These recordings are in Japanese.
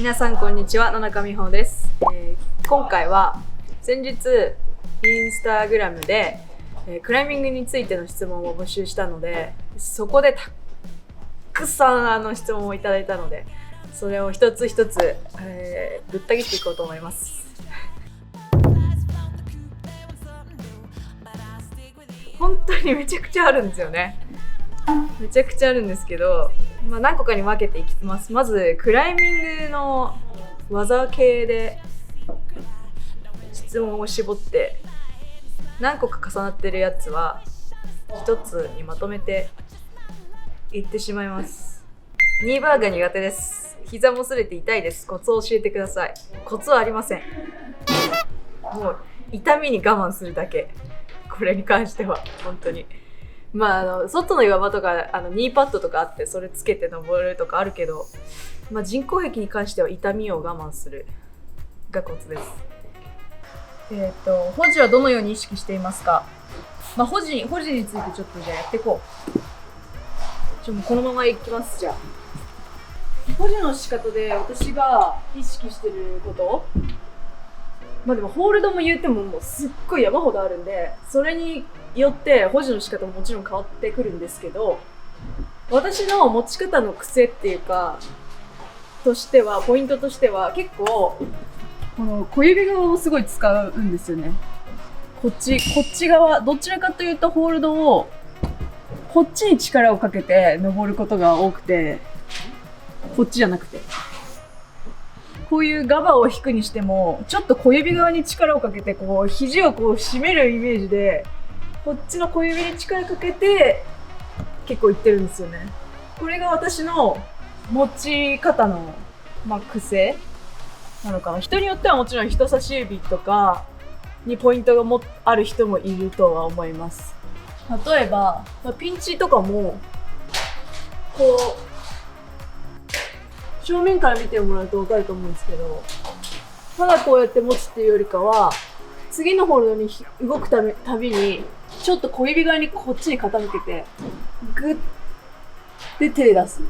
皆さんこんにちは、野中美穂です。今回は先日インスタグラムで、クライミングについての質問を募集したので、そこでたくさん質問をいただいたので、それを一つ一つ、ぶった切っていこうと思います。本当にめちゃくちゃあるんですよね。めちゃくちゃあるんですけど、何個かに分けていきます。まずクライミングの技系で質問を絞って、何個か重なってるやつは一つにまとめて言ってしまいます。ニーバーが苦手です。膝も擦れて痛いです。コツを教えてください。コツはありません。もう痛みに我慢するだけ。これに関しては本当に外の岩場とかニーパッドとかあって、それつけて登るとかあるけど、人工壁に関しては痛みを我慢するがコツです。保持はどのように意識していますか？保持についてちょっとじゃあやっていこう。もうこのままいきます。じゃあ保持の仕方で私が意識してること、でもホールドも言うてももうすっごい山ほどあるんで、それによって保持の仕方ももちろん変わってくるんですけど、私の持ち方の癖っていうかとしては、ポイントとしては結構この小指側をすごい使うんですよね。こっち側、どちらかというとホールドをこっちに力をかけて登ることが多くて、こっちじゃなくてこういうガバを引くにしても、ちょっと小指側に力をかけて、こう肘をこう締めるイメージで、こっちの小指に力かけて結構いってるんですよね。これが私の持ち方の、癖なのかな。人によってはもちろん人差し指とかにポイントがある人もいるとは思います。例えば、ピンチとかもこう正面から見てもらうと分かると思うんですけど、ただこうやって持つっていうよりかは、次のホールドに動くたびにちょっと小指側にこっちに傾けてグッで手で出す。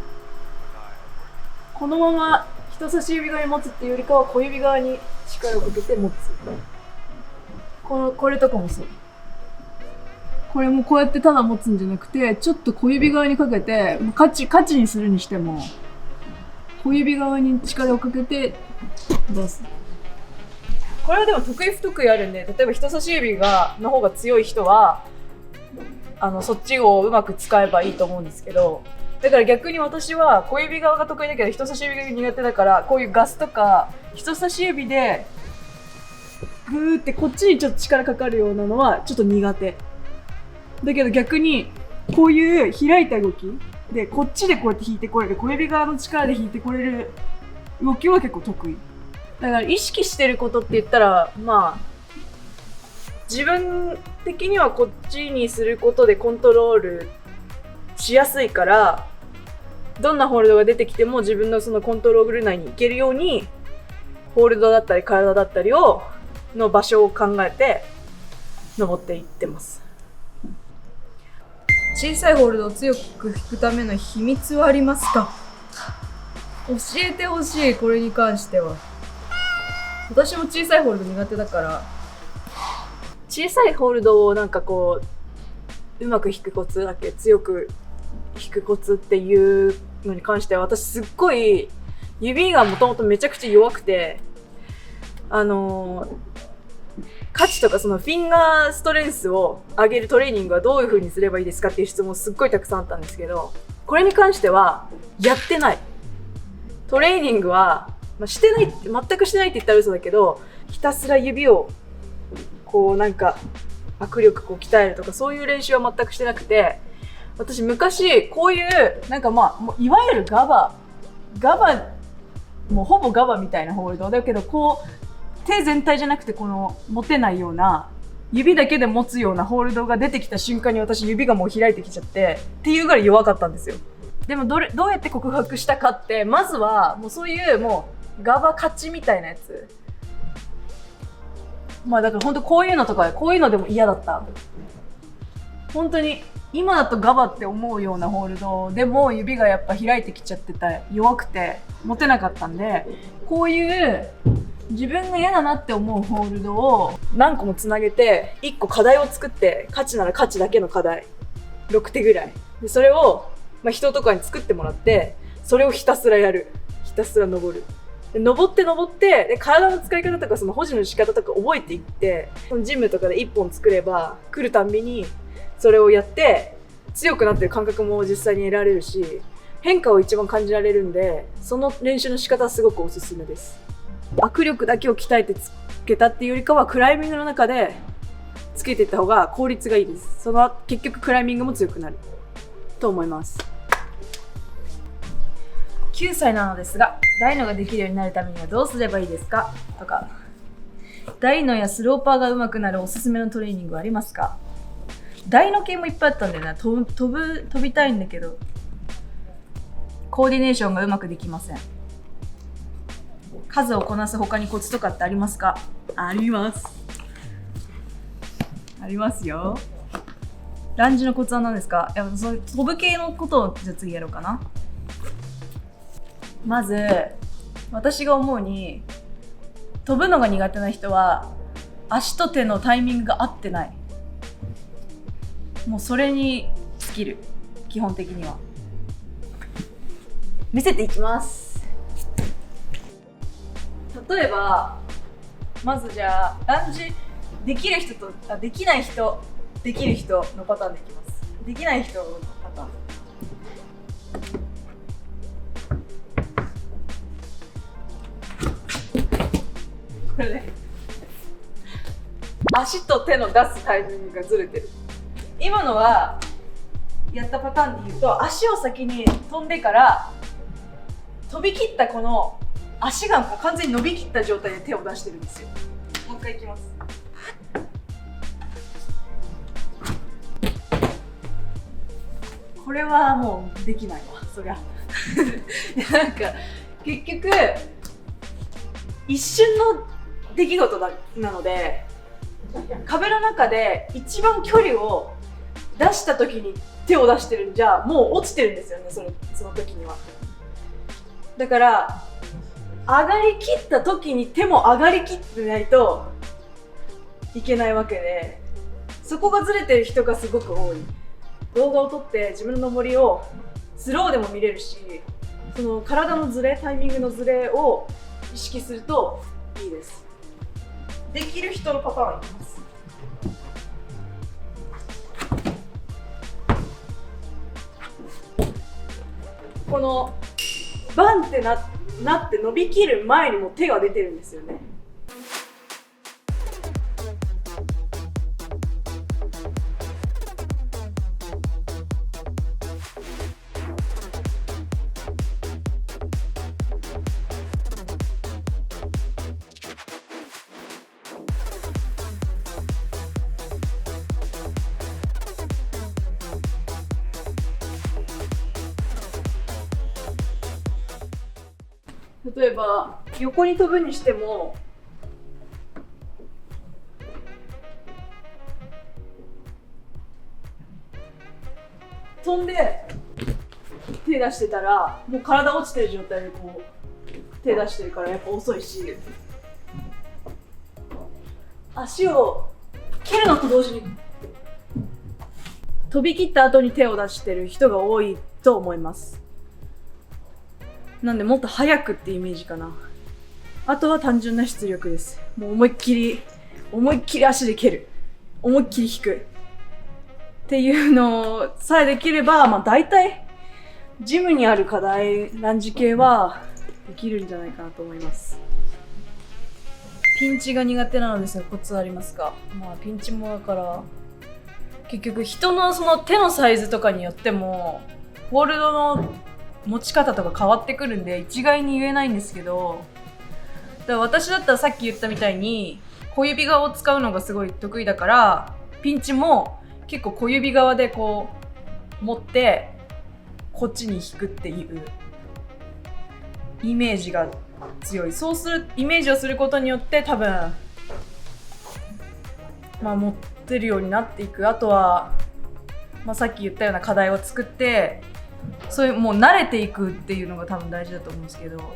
このまま人差し指側に持つっていうよりかは、小指側に力をかけて持つ。これとかもそう。これもこうやってただ持つんじゃなくて、ちょっと小指側にかけて、カチにするにしても小指側に力をかけて出す。これはでも得意不得意あるんで、例えば人差し指の方が強い人はそっちをうまく使えばいいと思うんですけど、だから逆に私は小指側が得意だけど人差し指が苦手だから、こういうガスとか人差し指でグーってこっちにちょっと力かかるようなのはちょっと苦手だけど、逆にこういう開いた動きでこっちでこうやって引いてこれる、小指側の力で引いてこれる動きは結構得意だから、意識してることって言ったら、自分的にはこっちにすることでコントロールしやすいから、どんなホールドが出てきても自分のそのコントロール内に行けるように、ホールドだったり体だったりの場所を考えて登っていってます。小さいホールドを強く引くための秘密はありますか？教えてほしい。これに関しては私も小さいホールド苦手だから、小さいホールドをうまく引くコツだけ、強く引くコツっていうのに関しては、私すっごい指がもともとめちゃくちゃ弱くて、価値とかそのフィンガーストレンスを上げるトレーニングはどういう風にすればいいですかっていう質問すっごいたくさんあったんですけど、これに関してはやってない。トレーニングは、してない、全くしてないって言ったら嘘だけど、ひたすら指を握力鍛えるとか、そういう練習は全くしてなくて、私昔こういうもういわゆるガバもうほぼガバみたいなホールドだけど、こう手全体じゃなくてこの持てないような指だけで持つようなホールドが出てきた瞬間に、私指がもう開いてきちゃってっていうぐらい弱かったんですよ。でもどうやって克服したかって、まずはもうそういうもうガバ勝ちみたいなやつ、だから本当こういうのとか、こういうのでも嫌だった。本当に今だとガバって思うようなホールドでも指がやっぱ開いてきちゃってた、弱くて持てなかったんで、こういう自分が嫌だなって思うホールドを何個もつなげて1個課題を作って、価値なら価値だけの課題6手ぐらいで、それを、人とかに作ってもらって、それをひたすらやる、ひたすら登る、で登ってで体の使い方とかその保持の仕方とか覚えていって、そのジムとかで1本作れば来るたんびにそれをやって強くなってる感覚も実際に得られるし、変化を一番感じられるんで、その練習の仕方はすごくおすすめです。握力だけを鍛えてつけたっていうよりかは、クライミングの中でつけていった方が効率がいいです。その結局クライミングも強くなると思います。9歳なのですが、ダイノができるようになるためにはどうすればいいですかとか、ダイノやスローパーが上手くなるおすすめのトレーニングはありますか？ダイノ系もいっぱいあったんだよな。飛びたいんだけど、コーディネーションがうまくできません。数をこなす他にコツとかってありますか？あります。ありますよ。ランジのコツは何ですか？そういう飛ぶ系のことをじゃあ次やろうかな。まず私が思うに、飛ぶのが苦手な人は足と手のタイミングが合ってない。もうそれに尽きる。基本的には見せていきます。例えばまずじゃあランジできる人とできない人、できる人のパターンでいきます。できない人のパターン、これね、足と手の出すタイミングがずれてる。今のはやったパターンで言うと、足を先に飛んでから飛び切ったこの足がもう完全に伸びきった状態で手を出してるんですよ。もう一回いきます。これはもうできないわ、そりゃなんか結局一瞬の出来事なので、壁の中で一番距離を出した時に手を出してるんじゃもう落ちてるんですよね、その時には。だから上がりきった時に手も上がりきってないといけないわけで、そこがずれてる人がすごく多い。動画を撮って自分の登りをスローでも見れるし、その体のズレ、タイミングのズレを意識するといいです。できる人のパターンいきます。このバンってなって伸びきる前にも手が出てるんですよね。例えば横に飛ぶにしても、飛んで手出してたらもう体落ちてる状態でこう手出してるからやっぱ遅いし、足を蹴るのと同時に飛び切った後に手を出してる人が多いと思います。なんでもっと速くってイメージかな。あとは単純な出力です。もう思いっきり足で蹴る、思いっきり引くっていうのさえできれば、大体ジムにある課題、ランジ系はできるんじゃないかなと思います。ピンチが苦手なのですがコツありますか？ピンチもだから結局人のその手のサイズとかによってもホールドの持ち方とか変わってくるんで一概に言えないんですけど、だから私だったらさっき言ったみたいに小指側を使うのがすごい得意だから、ピンチも結構小指側でこう持ってこっちに引くっていうイメージが強い。そうするイメージをすることによって多分持ってるようになっていく。あとはさっき言ったような課題を作って、そういうもう慣れていくっていうのが多分大事だと思うんですけど、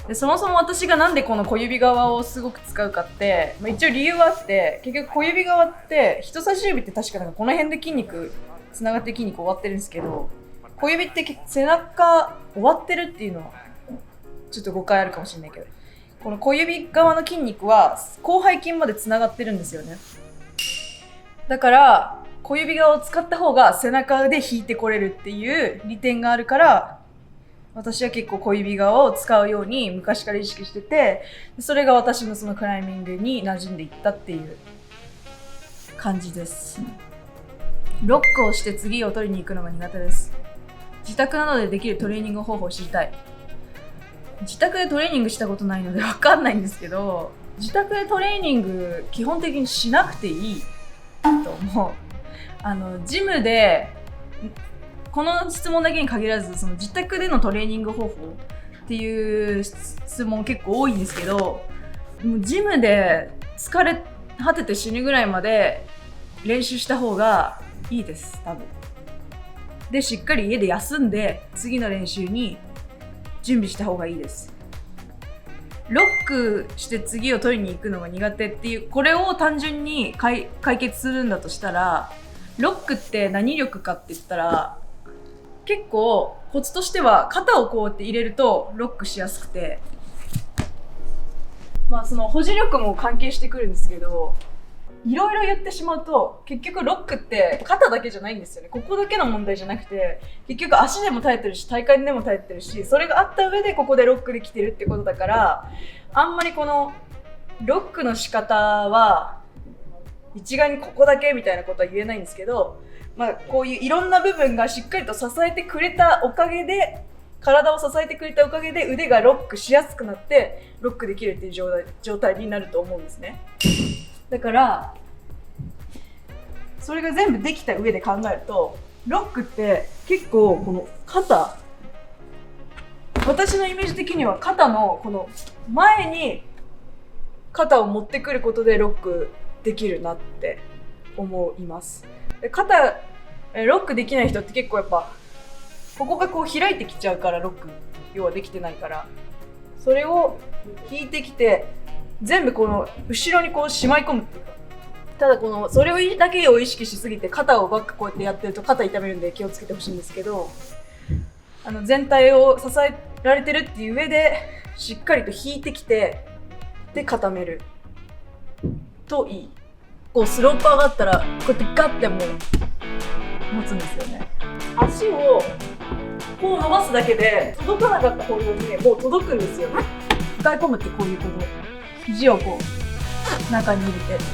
でそもそも私がなんでこの小指側をすごく使うかって、一応理由はあって、結局小指側って人差し指って確かなんかこの辺で筋肉つながって筋肉終わってるんですけど、小指って背中終わってるっていうのはちょっと誤解あるかもしれないけど、この小指側の筋肉は広背筋までつながってるんですよね。だから小指側を使った方が背中で引いてこれるっていう利点があるから、私は結構小指側を使うように昔から意識してて、それが私のそのクライミングに馴染んでいったっていう感じです。ロックをして次を取りに行くのが苦手です。自宅などでできるトレーニング方法を知りたい。自宅でトレーニングしたことないので分かんないんですけど、自宅でトレーニング基本的にしなくていいと思う。ジムでこの質問だけに限らず、その自宅でのトレーニング方法っていう質問結構多いんですけど、もうジムで疲れ果てて死ぬぐらいまで練習した方がいいです、多分。で、しっかり家で休んで次の練習に準備した方がいいです。ロックして次を取りに行くのが苦手っていう、これを単純に解決するんだとしたら、ロックって何力かって言ったら、結構コツとしては肩をこうやって入れるとロックしやすくて、その保持力も関係してくるんですけど、いろいろ言ってしまうと結局ロックって肩だけじゃないんですよね。ここだけの問題じゃなくて、結局足でも耐えてるし体幹でも耐えてるし、それがあった上でここでロックできてるってことだから、あんまりこのロックの仕方は一概にここだけみたいなことは言えないんですけど、こういういろんな部分がしっかりと支えてくれたおかげで、体を支えてくれたおかげで腕がロックしやすくなってロックできるっていう状態になると思うんですね。だからそれが全部できた上で考えると、ロックって結構この肩、私のイメージ的には肩のこの前に肩を持ってくることでロックできるなって思います。肩ロックできない人って結構やっぱここがこう開いてきちゃうから、ロック要はできてないから、それを引いてきて全部この後ろにこうしまい込むっていうか、ただこのそれだけを意識しすぎて肩をばっかこうやってやってると肩痛めるんで気をつけてほしいんですけど、全体を支えられてるっていう上でしっかりと引いてきて、で固めるといい。こうスローパーがあったらこうやってガッてもう持つんですよね。足をこう伸ばすだけで届かなかった方向にもう届くんですよね。使い込むってこういうこと。肘をこう中に入れて